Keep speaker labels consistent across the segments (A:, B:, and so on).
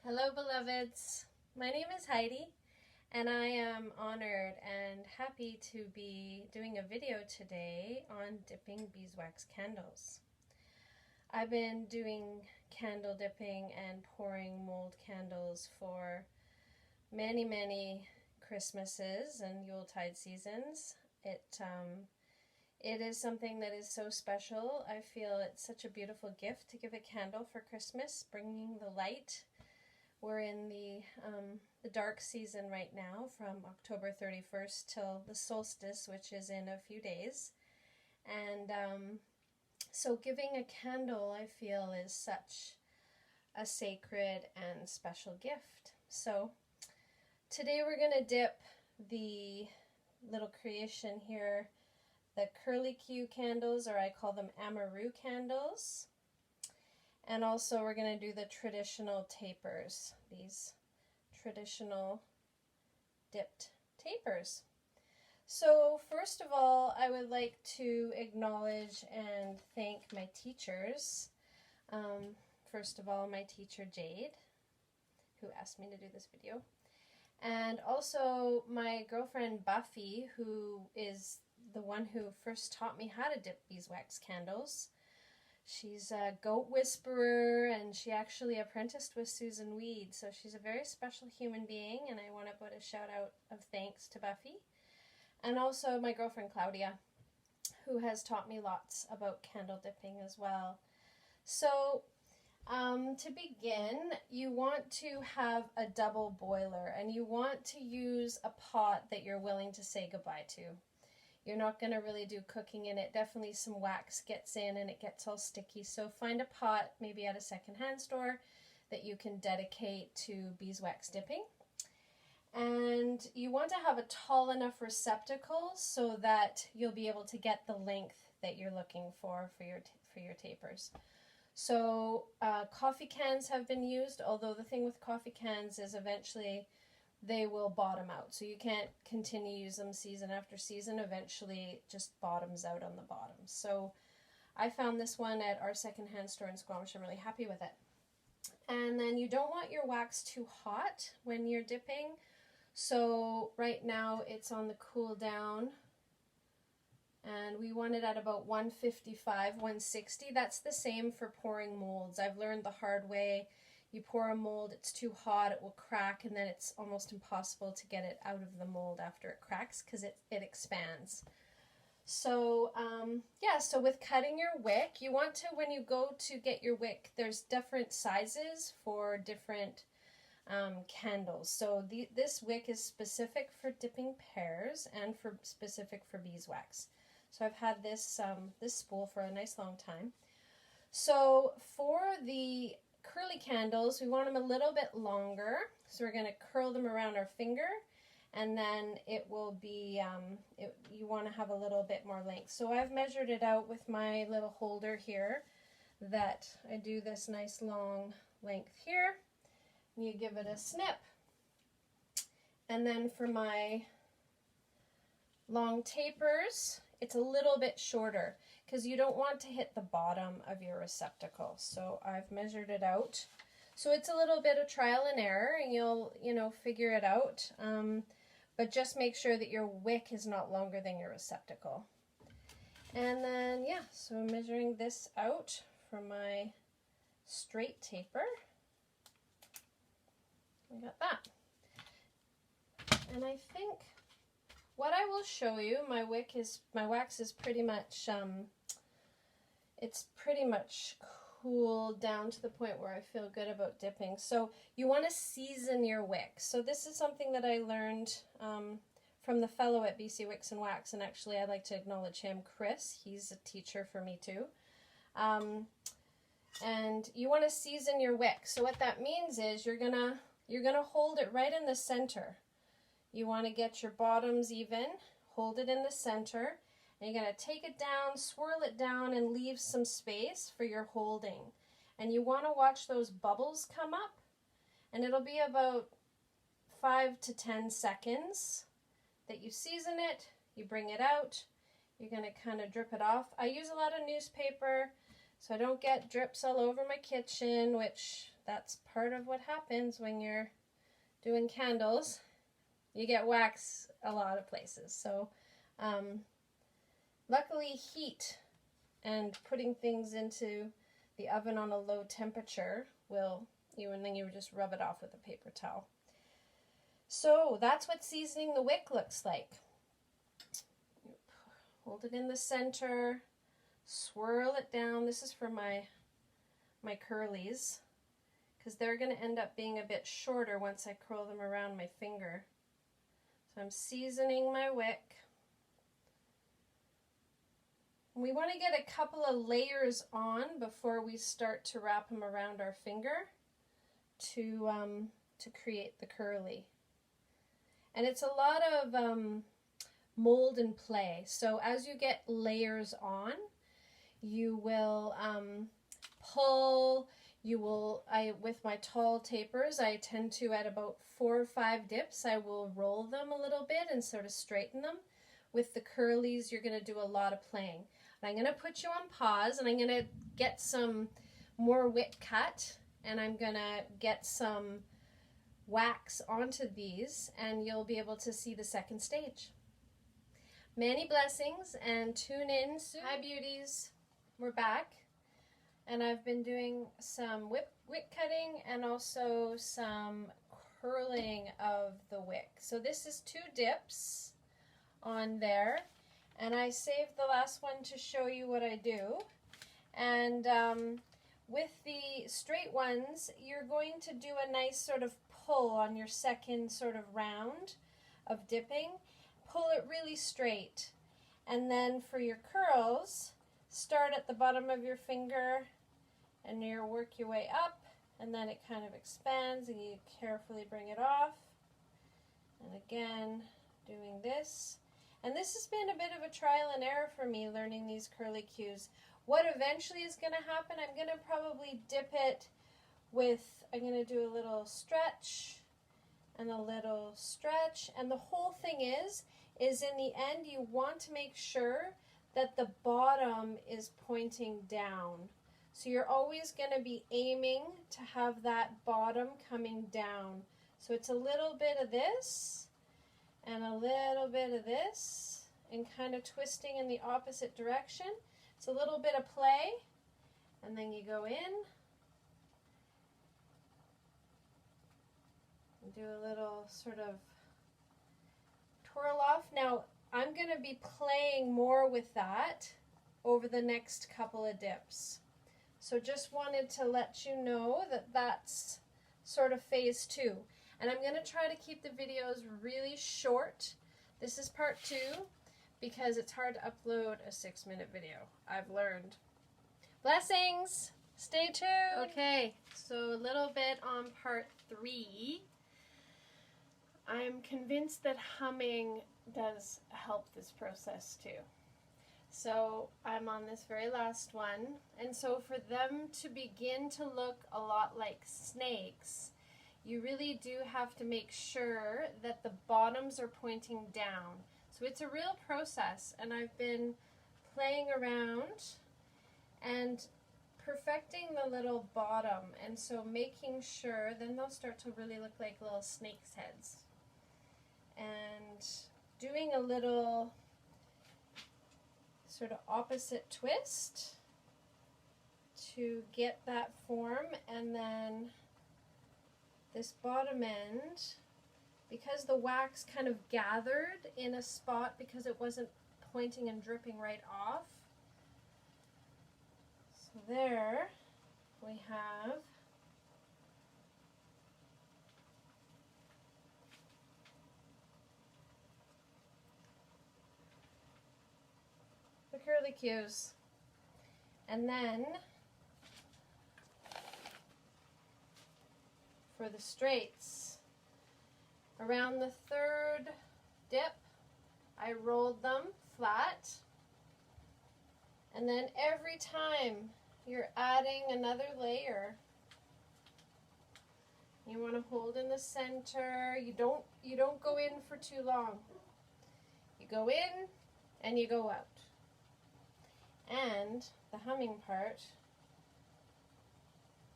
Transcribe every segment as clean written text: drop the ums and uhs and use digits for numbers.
A: Hello, beloveds. My name is Heidi, and I am honored and happy to be doing a video today on dipping beeswax candles. I've been doing candle dipping and pouring mold candles for many Christmases and Yuletide seasons. It is something that is so special. I feel it's such a beautiful gift to give a candle for Christmas, bringing the light. We're in the dark season right now, from October 31st till the solstice, which is in a few days. And so giving a candle, I feel, is such a sacred and special gift. So today we're going to dip the little creation here, the curly Q candles, or I call them Amaru candles. And also we're going to do the traditional tapers, these traditional dipped tapers. So first of all, I would like to acknowledge and thank my teachers. First of all, my teacher Jade, who asked me to do this video. And also my girlfriend Buffy, who is the one who first taught me how to dip beeswax candles. She's a goat whisperer, and she actually apprenticed with Susan Weed, so she's a very special human being, and I want to put a shout out of thanks to Buffy. And also my girlfriend Claudia, who has taught me lots about candle dipping as well. So to begin, you want to have a double boiler, and you want to use a pot that you're willing to say goodbye to. You're not going to really do cooking in it. Definitely some wax gets in and it gets all sticky. So find a pot, maybe at a secondhand store, that you can dedicate to beeswax dipping. And you want to have a tall enough receptacle so that you'll be able to get the length that you're looking for your tapers. So coffee cans have been used, although the thing with coffee cans is eventually they will bottom out. So you can't continue to use them season after season. Eventually it just bottoms out on the bottom. So I found this one at our secondhand store in Squamish. I'm really happy with it. And then you don't want your wax too hot when you're dipping. So right now it's on the cool down. And we want it at about 155, 160. That's the same for pouring molds. I've learned the hard way. You pour a mold, it's too hot, it will crack, and then it's almost impossible to get it out of the mold after it cracks because it expands. So yeah, so with cutting your wick, you want to, when you go to get your wick, there's different sizes for different candles. So this wick is specific for dipping pears and specific for beeswax. So I've had this spool for a nice long time. So for the curly candles, we want them a little bit longer, so we're going to curl them around our finger, and then it will be you want to have a little bit more length. So I've measured it out with my little holder here, that I do this nice long length here, and you give it a snip. And then for my long tapers, it's a little bit shorter because you don't want to hit the bottom of your receptacle. So I've measured it out. So it's a little bit of trial and error, and you'll figure it out. But just make sure that your wick is not longer than your receptacle. And then yeah, so I'm measuring this out for my straight taper. I got that. And I think what I will show you, my wax is pretty much, it's pretty much cooled down to the point where I feel good about dipping. So you want to season your wick. So this is something that I learned from the fellow at BC Wicks and Wax, and actually I'd like to acknowledge him, Chris. He's a teacher for me too. And you want to season your wick. So what that means is you're gonna hold it right in the center. You want to get your bottoms even, hold it in the center, and you're going to take it down, swirl it down, and leave some space for your holding. And you want to watch those bubbles come up, and it'll be about 5 to 10 seconds that you season it, you bring it out, you're going to kind of drip it off. I use a lot of newspaper so I don't get drips all over my kitchen, which that's part of what happens when you're doing candles. You get wax a lot of places. So luckily heat and putting things into the oven on a low temperature will, and then you just rub it off with a paper towel. So that's what seasoning the wick looks like. Hold it in the center, swirl it down. This is for my curlies, because they're going to end up being a bit shorter once I curl them around my finger. So I'm seasoning my wick. We want to get a couple of layers on before we start to wrap them around our finger to create the curly. And it's a lot of mold and play. So as you get layers on, you will pull, with my tall tapers, I tend to, at about 4 or 5 dips, I will roll them a little bit and sort of straighten them. With the curlies, you're going to do a lot of playing. And I'm going to put you on pause, and I'm going to get some more wick cut, and I'm going to get some wax onto these, and you'll be able to see the second stage. Many blessings, and tune in soon. Hi beauties, we're back, and I've been doing some wick cutting and also some curling of the wick. So this is 2 dips on there, and I saved the last one to show you what I do. And with the straight ones, you're going to do a nice sort of pull on your second sort of round of dipping. Pull it really straight. And then for your curls, start at the bottom of your finger and you work your way up, and then it kind of expands and you carefully bring it off. And again, doing this. And this has been a bit of a trial and error for me, learning these curly cues. What eventually is going to happen, I'm going to probably dip it with, I'm going to do a little stretch and a little stretch. And the whole thing is in the end, you want to make sure that the bottom is pointing down. So you're always going to be aiming to have that bottom coming down. So it's a little bit of this and a little bit of this, and kind of twisting in the opposite direction. It's a little bit of play, and then you go in and do a little sort of twirl off. Now I'm going to be playing more with that over the next couple of dips. So just wanted to let you know that that's sort of phase 2. And I'm going to try to keep the videos really short. This is part 2 because it's hard to upload a 6-minute video. I've learned. Blessings! Stay tuned! Okay, so a little bit on part 3. I'm convinced that humming does help this process too. So I'm on this very last one, and so for them to begin to look a lot like snakes, you really do have to make sure that the bottoms are pointing down. So it's a real process, and I've been playing around and perfecting the little bottom, and so making sure, then they'll start to really look like little snakes' heads. And doing a little sort of opposite twist to get that form, and then this bottom end, because the wax kind of gathered in a spot because it wasn't pointing and dripping right off. So there we have the curly cues. And then for the straights, around the 3rd dip, I rolled them flat, and then every time you're adding another layer, you want to hold in the center. You don't go in for too long. You go in and you go out. And the humming part,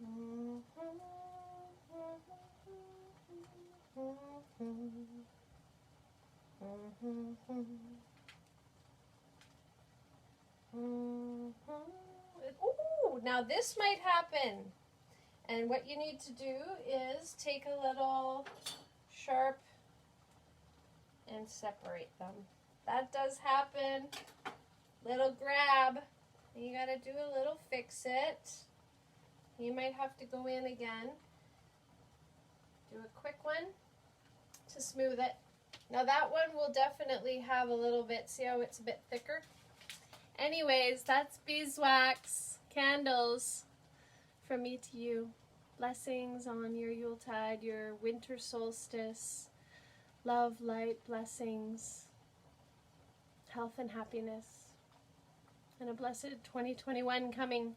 A: Ooh, now this might happen. And what you need to do is take a little sharp and separate them. That does happen. Little grab. You gotta do a little fix it. You might have to go in again. Do a quick one to smooth it. Now that one will definitely have a little bit, see how it's a bit thicker? Anyways, that's beeswax candles from me to you. Blessings on your Yuletide, your winter solstice. Love, light, blessings, health and happiness, and a blessed 2021 coming.